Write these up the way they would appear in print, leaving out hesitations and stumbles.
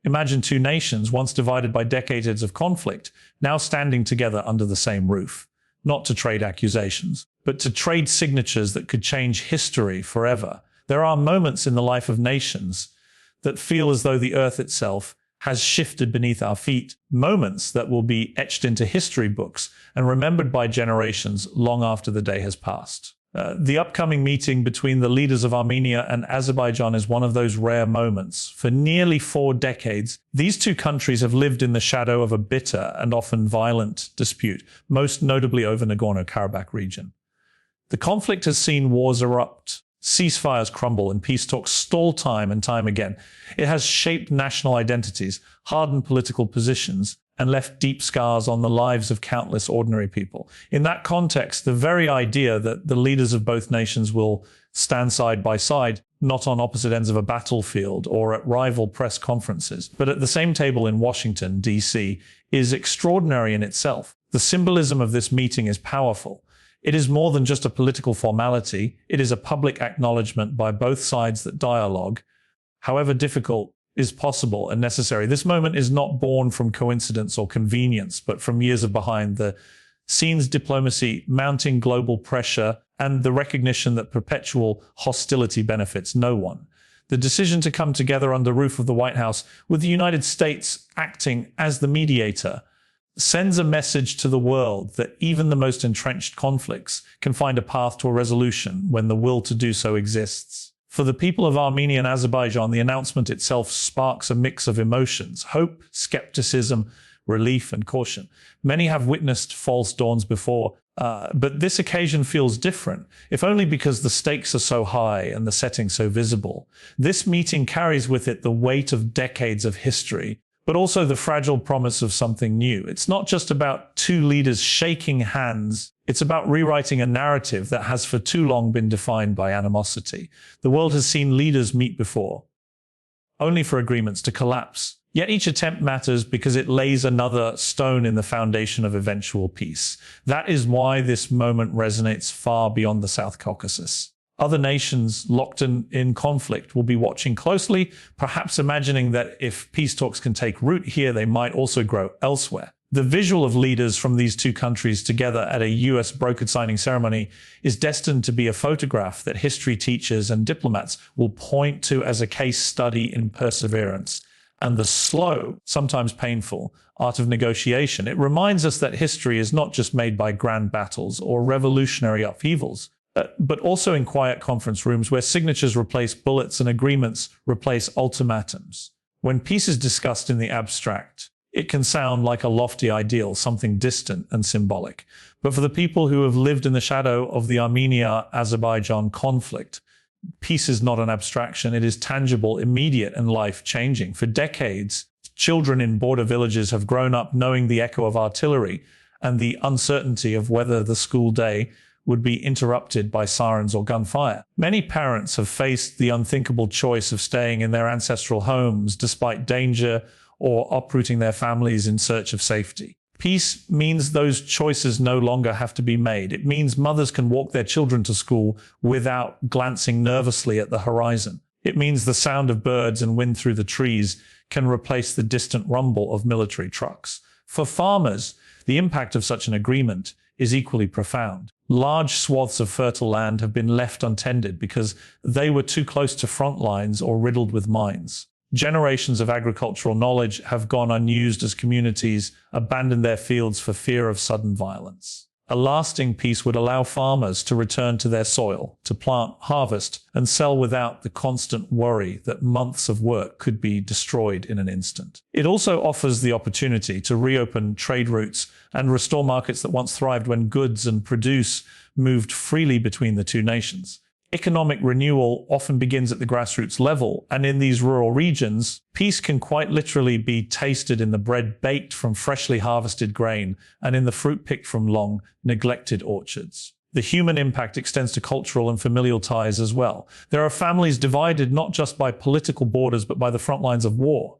Imagine two nations, once divided by decades of conflict, now standing together under the same roof, not to trade accusations, but to trade signatures that could change history forever. There are moments in the life of nations that feel as though the earth itself has shifted beneath our feet, moments that will be etched into history books and remembered by generations long after the day has passed. The upcoming meeting between the leaders of Armenia and Azerbaijan is one of those rare moments. For nearly 4 decades, these two countries have lived in the shadow of a bitter and often violent dispute, most notably over Nagorno-Karabakh region. The conflict has seen wars erupt, ceasefires crumble, and peace talks stall time and time again. It has shaped national identities, hardened political positions, and left deep scars on the lives of countless ordinary people. In that context, the very idea that the leaders of both nations will stand side by side, not on opposite ends of a battlefield or at rival press conferences, but at the same table in Washington, D.C., is extraordinary in itself. The symbolism of this meeting is powerful. It is more than just a political formality. It is a public acknowledgement by both sides that dialogue, however difficult, is possible and necessary. This moment is not born from coincidence or convenience, but from years of behind-the-scenes diplomacy, mounting global pressure, and the recognition that perpetual hostility benefits no one. The decision to come together under the roof of the White House, with the United States acting as the mediator, sends a message to the world that even the most entrenched conflicts can find a path to a resolution when the will to do so exists. For the people of Armenia and Azerbaijan, the announcement itself sparks a mix of emotions: hope, skepticism, relief, and caution. Many have witnessed false dawns before, but this occasion feels different, if only because the stakes are so high and the setting so visible. This meeting carries with it the weight of decades of history, but also the fragile promise of something new. It's not just about two leaders shaking hands. It's about rewriting a narrative that has for too long been defined by animosity. The world has seen leaders meet before, only for agreements to collapse. Yet each attempt matters because it lays another stone in the foundation of eventual peace. That is why this moment resonates far beyond the South Caucasus. Other nations locked in conflict will be watching closely, perhaps imagining that if peace talks can take root here, they might also grow elsewhere. The visual of leaders from these two countries together at a US brokered signing ceremony is destined to be a photograph that history teachers and diplomats will point to as a case study in perseverance and the slow, sometimes painful, art of negotiation. It reminds us that history is not just made by grand battles or revolutionary upheavals, but also in quiet conference rooms where signatures replace bullets and agreements replace ultimatums. When peace is discussed in the abstract, it can sound like a lofty ideal, something distant and symbolic. But for the people who have lived in the shadow of the Armenia-Azerbaijan conflict, peace is not an abstraction. It is tangible, immediate, and life-changing. For decades, children in border villages have grown up knowing the echo of artillery and the uncertainty of whether the school day would be interrupted by sirens or gunfire. Many parents have faced the unthinkable choice of staying in their ancestral homes despite danger or uprooting their families in search of safety. Peace means those choices no longer have to be made. It means mothers can walk their children to school without glancing nervously at the horizon. It means the sound of birds and wind through the trees can replace the distant rumble of military trucks. For farmers, the impact of such an agreement is equally profound. Large swaths of fertile land have been left untended because they were too close to front lines or riddled with mines. Generations of agricultural knowledge have gone unused as communities abandon their fields for fear of sudden violence. A lasting peace would allow farmers to return to their soil, to plant, harvest, and sell without the constant worry that months of work could be destroyed in an instant. It also offers the opportunity to reopen trade routes and restore markets that once thrived when goods and produce moved freely between the two nations. Economic renewal often begins at the grassroots level, and in these rural regions, peace can quite literally be tasted in the bread baked from freshly harvested grain and in the fruit picked from long neglected orchards. The human impact extends to cultural and familial ties as well. There are families divided not just by political borders but by the front lines of war.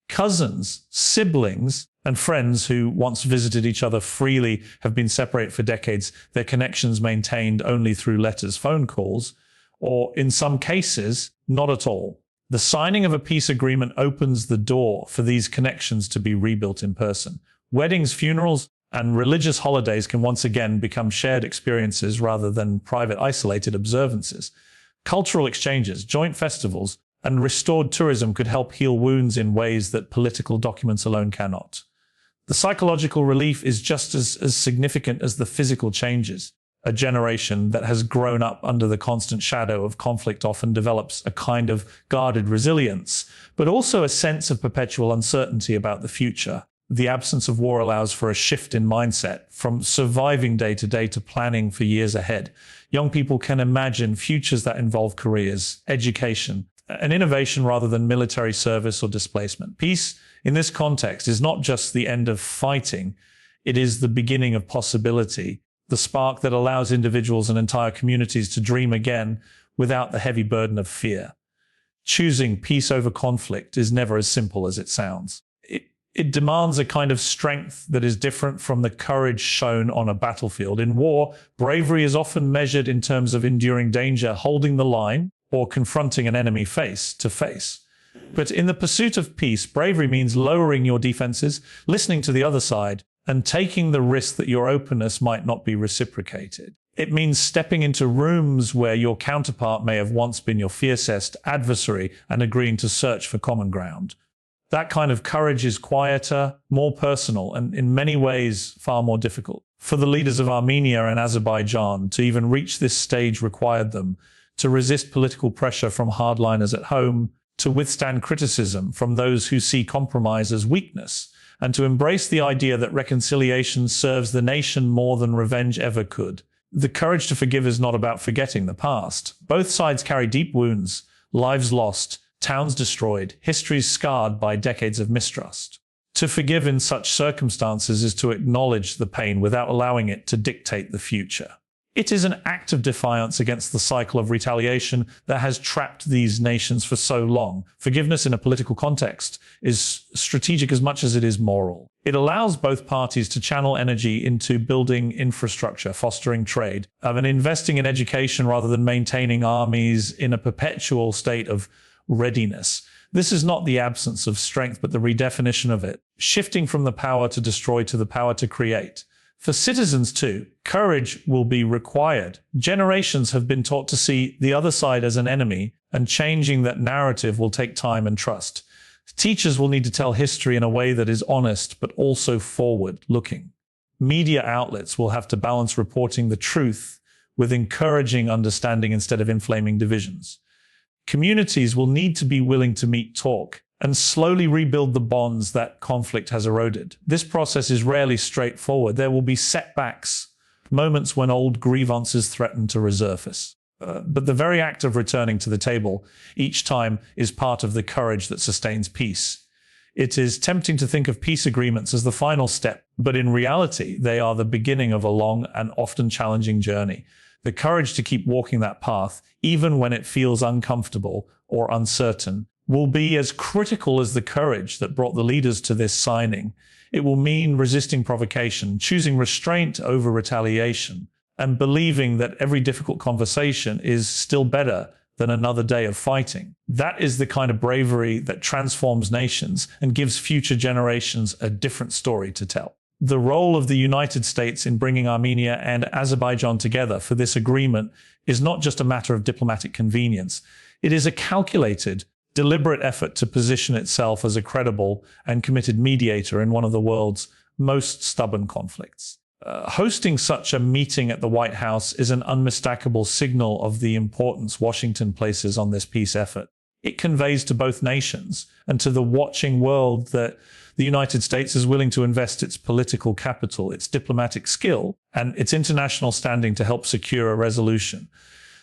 Cousins, siblings, and friends who once visited each other freely have been separated for decades, their connections maintained only through letters, phone calls, or in some cases, not at all. The signing of a peace agreement opens the door for these connections to be rebuilt in person. Weddings, funerals, and religious holidays can once again become shared experiences rather than private, isolated observances. Cultural exchanges, joint festivals, and restored tourism could help heal wounds in ways that political documents alone cannot. The psychological relief is just as significant as the physical changes. A generation that has grown up under the constant shadow of conflict often develops a kind of guarded resilience, but also a sense of perpetual uncertainty about the future. The absence of war allows for a shift in mindset, from surviving day to day to planning for years ahead. Young people can imagine futures that involve careers, education, and innovation rather than military service or displacement. Peace, in this context, is not just the end of fighting, it is the beginning of possibility, the spark that allows individuals and entire communities to dream again without the heavy burden of fear. Choosing peace over conflict is never as simple as it sounds. It demands a kind of strength that is different from the courage shown on a battlefield. In war, bravery is often measured in terms of enduring danger, holding the line, or confronting an enemy face to face. But in the pursuit of peace, bravery means lowering your defenses, listening to the other side, and taking the risk that your openness might not be reciprocated. It means stepping into rooms where your counterpart may have once been your fiercest adversary and agreeing to search for common ground. That kind of courage is quieter, more personal, and in many ways far more difficult. For the leaders of Armenia and Azerbaijan to even reach this stage required them to resist political pressure from hardliners at home, to withstand criticism from those who see compromise as weakness, and to embrace the idea that reconciliation serves the nation more than revenge ever could. The courage to forgive is not about forgetting the past. Both sides carry deep wounds, lives lost, towns destroyed, histories scarred by decades of mistrust. To forgive in such circumstances is to acknowledge the pain without allowing it to dictate the future. It is an act of defiance against the cycle of retaliation that has trapped these nations for so long. Forgiveness in a political context is strategic as much as it is moral. It allows both parties to channel energy into building infrastructure, fostering trade, and investing in education rather than maintaining armies in a perpetual state of readiness. This is not the absence of strength, but the redefinition of it, shifting from the power to destroy to the power to create. For citizens too, courage will be required. Generations have been taught to see the other side as an enemy, and changing that narrative will take time and trust. Teachers will need to tell history in a way that is honest, but also forward-looking. Media outlets will have to balance reporting the truth with encouraging understanding instead of inflaming divisions. Communities will need to be willing to meet, talk, and slowly rebuild the bonds that conflict has eroded. This process is rarely straightforward. There will be setbacks, moments when old grievances threaten to resurface. But the very act of returning to the table each time is part of the courage that sustains peace. It is tempting to think of peace agreements as the final step, but in reality, they are the beginning of a long and often challenging journey. The courage to keep walking that path, even when it feels uncomfortable or uncertain, will be as critical as the courage that brought the leaders to this signing. It will mean resisting provocation, choosing restraint over retaliation, and believing that every difficult conversation is still better than another day of fighting. That is the kind of bravery that transforms nations and gives future generations a different story to tell. The role of the United States in bringing Armenia and Azerbaijan together for this agreement is not just a matter of diplomatic convenience. It is a calculated, deliberate effort to position itself as a credible and committed mediator in one of the world's most stubborn conflicts. Hosting such a meeting at the White House is an unmistakable signal of the importance Washington places on this peace effort. It conveys to both nations and to the watching world that the United States is willing to invest its political capital, its diplomatic skill, and its international standing to help secure a resolution.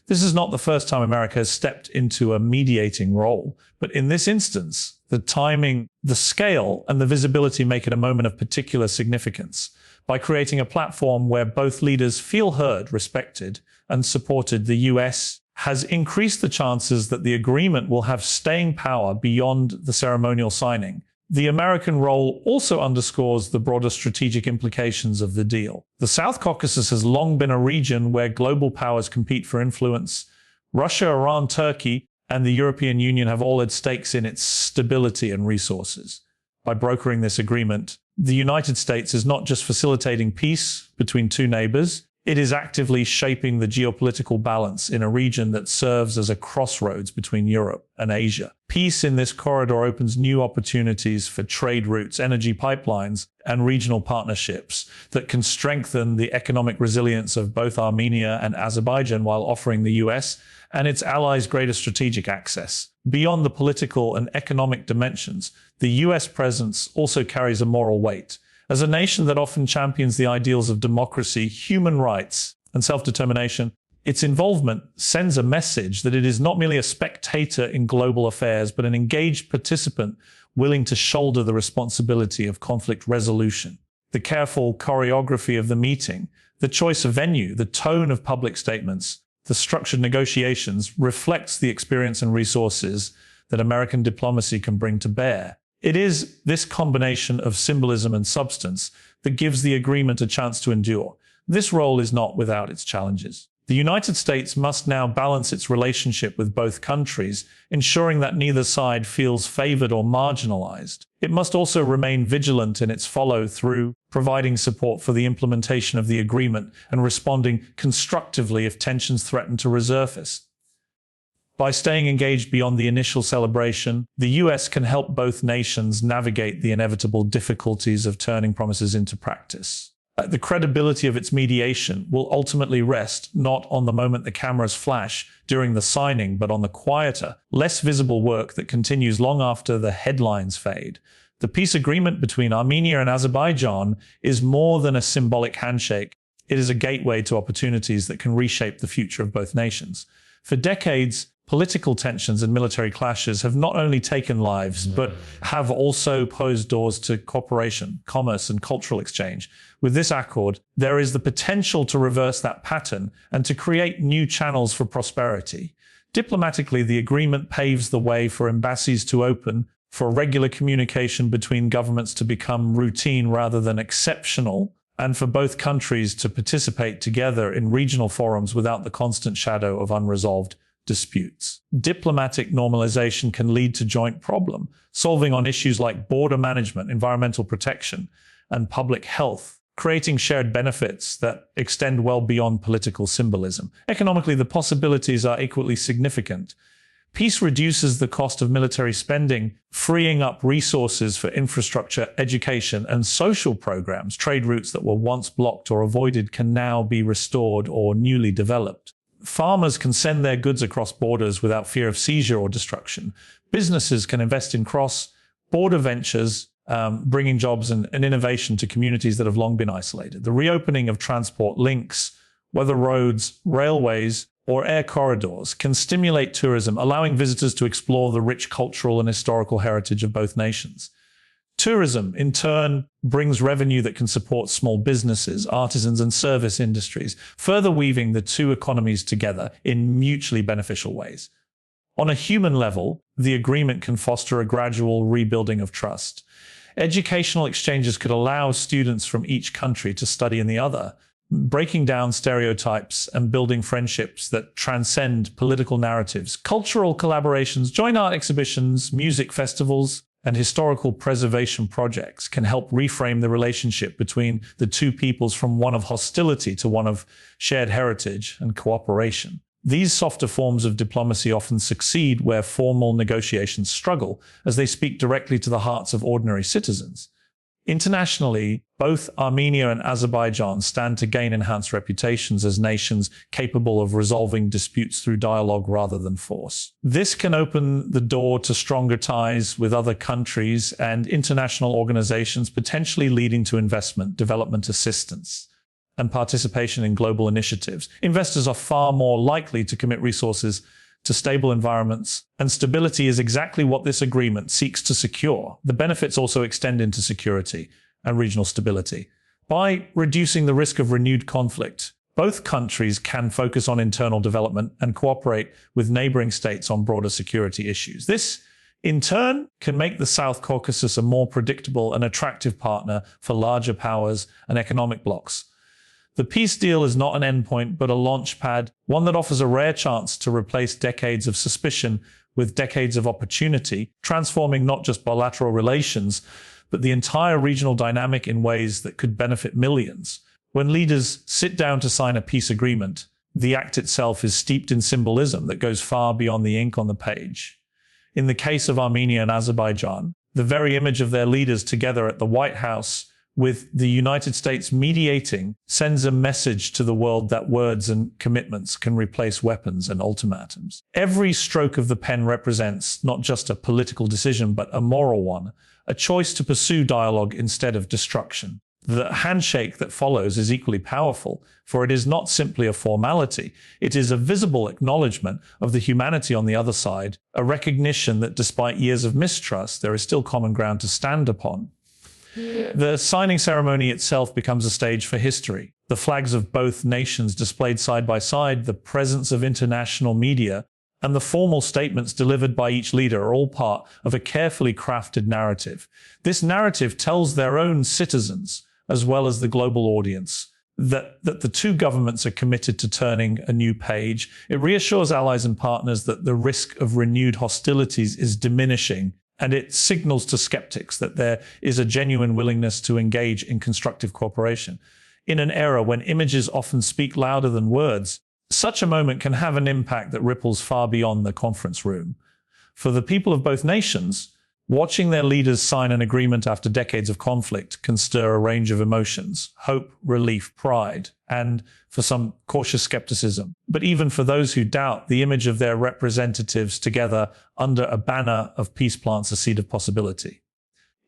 This is not the first time America has stepped into a mediating role, but in this instance, the timing, the scale, and the visibility make it a moment of particular significance. By creating a platform where both leaders feel heard, respected, and supported, the US has increased the chances that the agreement will have staying power beyond the ceremonial signing. The American role also underscores the broader strategic implications of the deal. The South Caucasus has long been a region where global powers compete for influence. Russia, Iran, Turkey, and the European Union have all had stakes in its stability and resources. By brokering this agreement, the United States is not just facilitating peace between two neighbors, it is actively shaping the geopolitical balance in a region that serves as a crossroads between Europe and Asia. Peace in this corridor opens new opportunities for trade routes, energy pipelines, and regional partnerships that can strengthen the economic resilience of both Armenia and Azerbaijan while offering the US and its allies greater strategic access. Beyond the political and economic dimensions, the US presence also carries a moral weight. As a nation that often champions the ideals of democracy, human rights, and self-determination, its involvement sends a message that it is not merely a spectator in global affairs, but an engaged participant willing to shoulder the responsibility of conflict resolution. The careful choreography of the meeting, the choice of venue, the tone of public statements, the structured negotiations reflects the experience and resources that American diplomacy can bring to bear. It is this combination of symbolism and substance that gives the agreement a chance to endure. This role is not without its challenges. The United States must now balance its relationship with both countries, ensuring that neither side feels favored or marginalized. It must also remain vigilant in its follow-through, providing support for the implementation of the agreement and responding constructively if tensions threaten to resurface. By staying engaged beyond the initial celebration, the US can help both nations navigate the inevitable difficulties of turning promises into practice. The credibility of its mediation will ultimately rest not on the moment the cameras flash during the signing, but on the quieter, less visible work that continues long after the headlines fade. The peace agreement between Armenia and Azerbaijan is more than a symbolic handshake. It is a gateway to opportunities that can reshape the future of both nations. For decades, political tensions and military clashes have not only taken lives, but have also posed doors to cooperation, commerce, and cultural exchange. With this accord, there is the potential to reverse that pattern and to create new channels for prosperity. Diplomatically, the agreement paves the way for embassies to open, for regular communication between governments to become routine rather than exceptional, and for both countries to participate together in regional forums without the constant shadow of unresolved disputes. Diplomatic normalization can lead to joint problem solving on issues like border management, environmental protection, and public health, creating shared benefits that extend well beyond political symbolism. Economically, the possibilities are equally significant. Peace reduces the cost of military spending, freeing up resources for infrastructure, education, and social programs. Trade routes that were once blocked or avoided can now be restored or newly developed. Farmers can send their goods across borders without fear of seizure or destruction. Businesses can invest in cross-border ventures, bringing jobs and innovation to communities that have long been isolated. The reopening of transport links, whether roads, railways, or air corridors, can stimulate tourism, allowing visitors to explore the rich cultural and historical heritage of both nations. Tourism, in turn, brings revenue that can support small businesses, artisans, and service industries, further weaving the two economies together in mutually beneficial ways. On a human level, the agreement can foster a gradual rebuilding of trust. Educational exchanges could allow students from each country to study in the other, breaking down stereotypes and building friendships that transcend political narratives. Cultural collaborations, joint art exhibitions, music festivals, and historical preservation projects can help reframe the relationship between the two peoples from one of hostility to one of shared heritage and cooperation. These softer forms of diplomacy often succeed where formal negotiations struggle, as they speak directly to the hearts of ordinary citizens. Internationally, both Armenia and Azerbaijan stand to gain enhanced reputations as nations capable of resolving disputes through dialogue rather than force. This can open the door to stronger ties with other countries and international organizations, potentially leading to investment, development assistance, and participation in global initiatives. Investors are far more likely to commit resources to stable environments, and stability is exactly what this agreement seeks to secure. The benefits also extend into security and regional stability. By reducing the risk of renewed conflict, both countries can focus on internal development and cooperate with neighboring states on broader security issues. This, in turn, can make the South Caucasus a more predictable and attractive partner for larger powers and economic blocs. The peace deal is not an endpoint, but a launch pad, one that offers a rare chance to replace decades of suspicion with decades of opportunity, transforming not just bilateral relations, but the entire regional dynamic in ways that could benefit millions. When leaders sit down to sign a peace agreement, the act itself is steeped in symbolism that goes far beyond the ink on the page. In the case of Armenia and Azerbaijan, the very image of their leaders together at the White House, with the United States mediating, sends a message to the world that words and commitments can replace weapons and ultimatums. Every stroke of the pen represents not just a political decision, but a moral one, a choice to pursue dialogue instead of destruction. The handshake that follows is equally powerful, for it is not simply a formality. It is a visible acknowledgement of the humanity on the other side, a recognition that despite years of mistrust, there is still common ground to stand upon. The signing ceremony itself becomes a stage for history. The flags of both nations displayed side by side, the presence of international media, and the formal statements delivered by each leader are all part of a carefully crafted narrative. This narrative tells their own citizens, as well as the global audience, that the two governments are committed to turning a new page. It reassures allies and partners that the risk of renewed hostilities is diminishing, and it signals to skeptics that there is a genuine willingness to engage in constructive cooperation. In an era when images often speak louder than words, such a moment can have an impact that ripples far beyond the conference room. For the people of both nations, watching their leaders sign an agreement after decades of conflict can stir a range of emotions: hope, relief, pride, and, for some, cautious skepticism. But even for those who doubt, the image of their representatives together under a banner of peace plants a seed of possibility.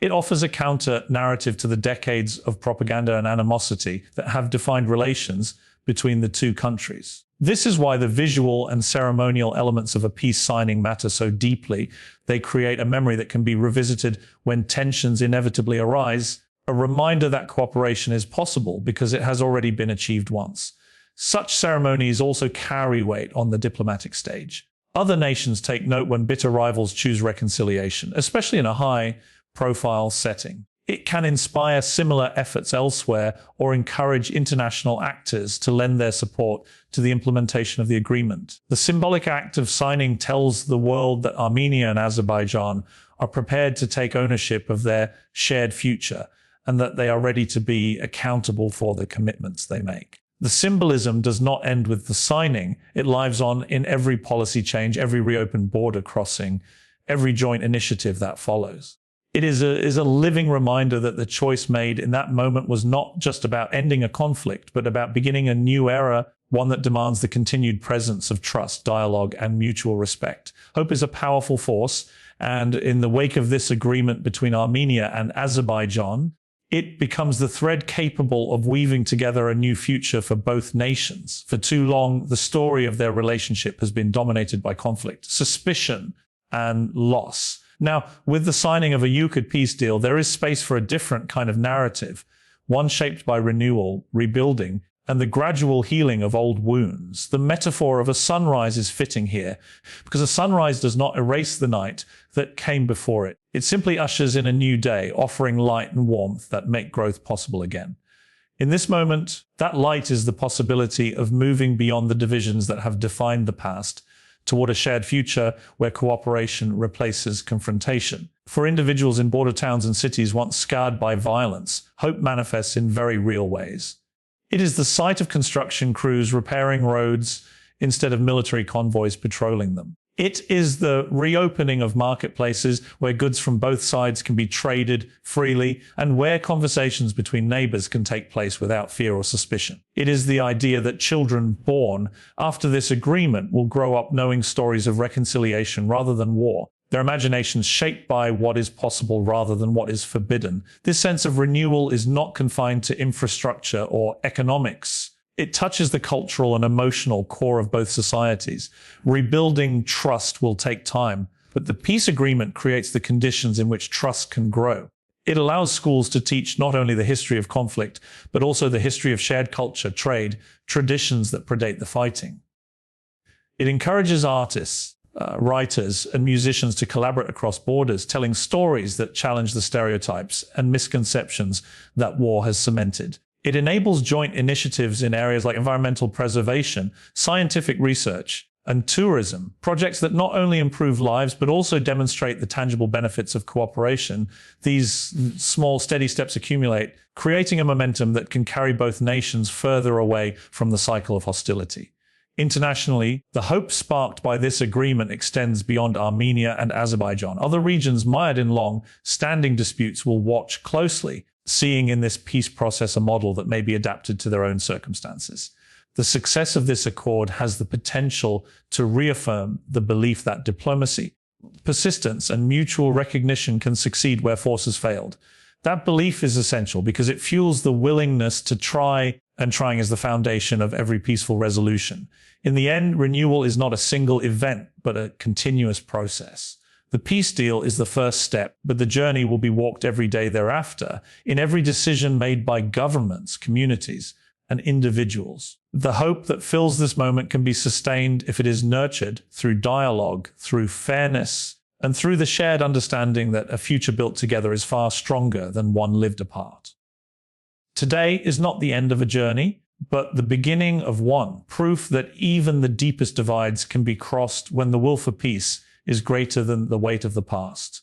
It offers a counter-narrative to the decades of propaganda and animosity that have defined relations between the two countries. This is why the visual and ceremonial elements of a peace signing matter so deeply. They create a memory that can be revisited when tensions inevitably arise, a reminder that cooperation is possible because it has already been achieved once. Such ceremonies also carry weight on the diplomatic stage. Other nations take note when bitter rivals choose reconciliation, especially in a high-profile setting. It can inspire similar efforts elsewhere or encourage international actors to lend their support to the implementation of the agreement. The symbolic act of signing tells the world that Armenia and Azerbaijan are prepared to take ownership of their shared future and that they are ready to be accountable for the commitments they make. The symbolism does not end with the signing. It lives on in every policy change, every reopened border crossing, every joint initiative that follows. It is a living reminder that the choice made in that moment was not just about ending a conflict, but about beginning a new era, one that demands the continued presence of trust, dialogue, and mutual respect. Hope is a powerful force, and in the wake of this agreement between Armenia and Azerbaijan, it becomes the thread capable of weaving together a new future for both nations. For too long, the story of their relationship has been dominated by conflict, suspicion, and loss. Now, with the signing of a Euclid peace deal, there is space for a different kind of narrative, one shaped by renewal, rebuilding, and the gradual healing of old wounds. The metaphor of a sunrise is fitting here, because a sunrise does not erase the night that came before it. It simply ushers in a new day, offering light and warmth that make growth possible again. In this moment, that light is the possibility of moving beyond the divisions that have defined the past, toward a shared future where cooperation replaces confrontation. For individuals in border towns and cities once scarred by violence, hope manifests in very real ways. It is the sight of construction crews repairing roads instead of military convoys patrolling them. It is the reopening of marketplaces where goods from both sides can be traded freely and where conversations between neighbors can take place without fear or suspicion. It is the idea that children born after this agreement will grow up knowing stories of reconciliation rather than war, their imaginations shaped by what is possible rather than what is forbidden. This sense of renewal is not confined to infrastructure or economics. It touches the cultural and emotional core of both societies. Rebuilding trust will take time, but the peace agreement creates the conditions in which trust can grow. It allows schools to teach not only the history of conflict, but also the history of shared culture, trade, traditions that predate the fighting. It encourages artists, writers, and musicians to collaborate across borders, telling stories that challenge the stereotypes and misconceptions that war has cemented. It enables joint initiatives in areas like environmental preservation, scientific research, and tourism, projects that not only improve lives but also demonstrate the tangible benefits of cooperation. These small, steady steps accumulate, creating a momentum that can carry both nations further away from the cycle of hostility. Internationally, the hope sparked by this agreement extends beyond Armenia and Azerbaijan. Other regions mired in long-standing disputes will watch closely, seeing in this peace process a model that may be adapted to their own circumstances. The success of this accord has the potential to reaffirm the belief that diplomacy, persistence, and mutual recognition can succeed where force has failed. That belief is essential because it fuels the willingness to try, and trying is the foundation of every peaceful resolution. In the end, renewal is not a single event, but a continuous process. The peace deal is the first step, but the journey will be walked every day thereafter, in every decision made by governments, communities, and individuals. The hope that fills this moment can be sustained if it is nurtured through dialogue, through fairness, and through the shared understanding that a future built together is far stronger than one lived apart. Today is not the end of a journey, but the beginning of one, proof that even the deepest divides can be crossed when the will for peace is greater than the weight of the past.